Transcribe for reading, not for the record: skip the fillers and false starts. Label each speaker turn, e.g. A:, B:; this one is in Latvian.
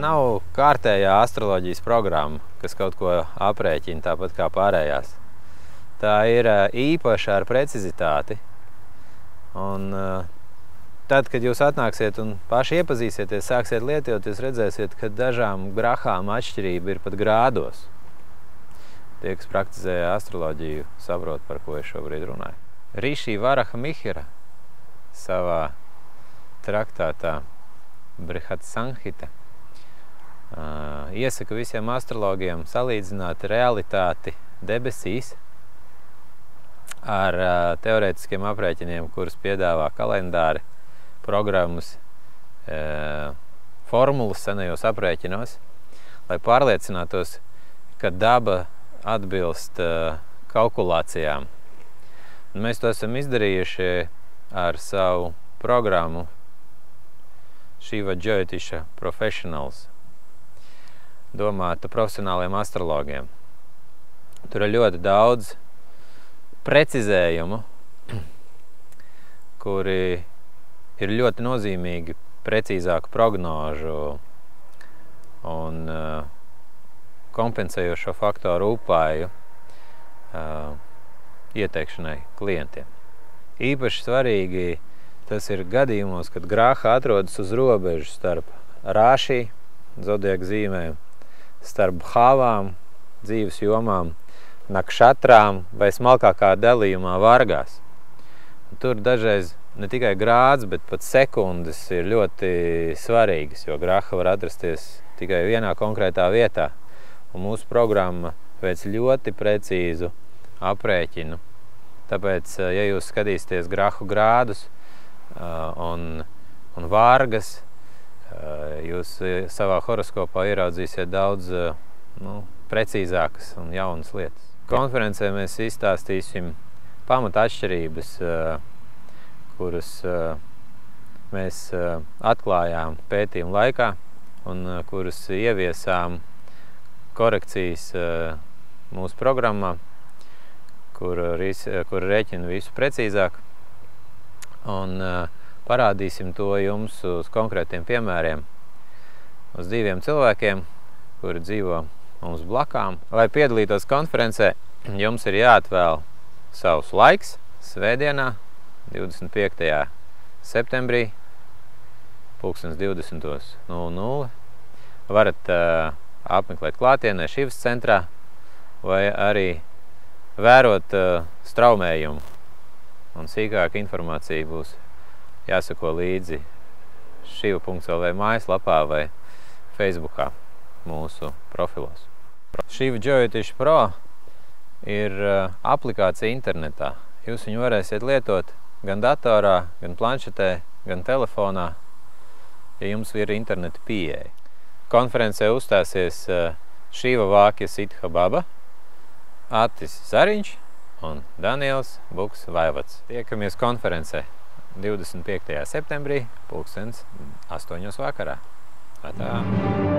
A: nav kārtējā astroloģijas programma, kas kaut ko aprēķina tāpat kā pārējās. Tā ir īpaša ar precizitāti. Un tad, kad jūs atnāksiet un paši iepazīsieties, sāksiet lietot, jūs redzēsiet, ka dažām grahām atšķirība ir pat grādos. Tie, kas praktizē astroloģiju, saprot, par ko es šobrīd runāju. Riši Varaha Mihira savā traktātā Brihat Sanhita iesaka visiem astrologiem salīdzināt realitāti debesīs ar teorētiskiem aprēķiniem, kurus piedāvā kalendāri, programmas, formulas senajos aprēķinos, lai pārliecinātos, ka daba atbilst kalkulācijām. Un mēs to esam izdarījuši ar savu programmu Shiva Jyotisha Professionals, domāta profesionāliem astrologiem. Tur ir ļoti daudz precizējumu, kuri ir ļoti nozīmīgi precīzāku prognožu un kompensējošo faktoru upāju ieteikšanai klientiem. Īpaši svarīgi tas ir gadījumos, kad grāha atrodas uz robežu starp rāšī, zodiaka zīmēm, starp bhāvām, dzīves jomām, nakšatrām vai smalkākā dalījumā vargās. Tur dažreiz ne tikai grāds, bet pat sekundes ir ļoti svarīgas, jo grāha var atrasties tikai vienā konkrētā vietā. Un mūsu programma veic ļoti precīzu aprēķinu. Tāpēc, ja jūs skatīsieties grahu grādus un vārgas, jūs savā horoskopā ieraudzīsiet daudz precīzākas un jaunas lietas. Konferencē mēs izstāstīsim pamata atšķirības, kuras mēs atklājām pētījumu laikā un kuras ieviesām korekcijas mūsu programmā, kur rēķina visu precīzāk. Un parādīsim to jums uz konkrētiem piemēriem, uz 2 cilvēkiem, kuri dzīvo mums blakām. Lai piedalītos konferencē, jums ir jāatvēl savs laiks svētdienā, 25. septembrī, 20:00. Varat apmeklēt klātienē Šivas centrā vai arī vērot straumējumu. Un sīkāka informācija būs jāsako līdzi shiva.lv mājaslapā vai Facebookā mūsu profilos. Shiva Jyotisha Pro ir aplikācija internetā. Jūs viņu varēsiet lietot gan datorā, gan planšetē, gan telefonā, ja jums ir interneta pieeja. Konferencē uzstāsies Shiva Vākja Sitha Baba, Atis Zariņš un Daniels Buks Vaivads. Tiekamies konferencē 25. septembrī, 20:08 vakarā. Atā!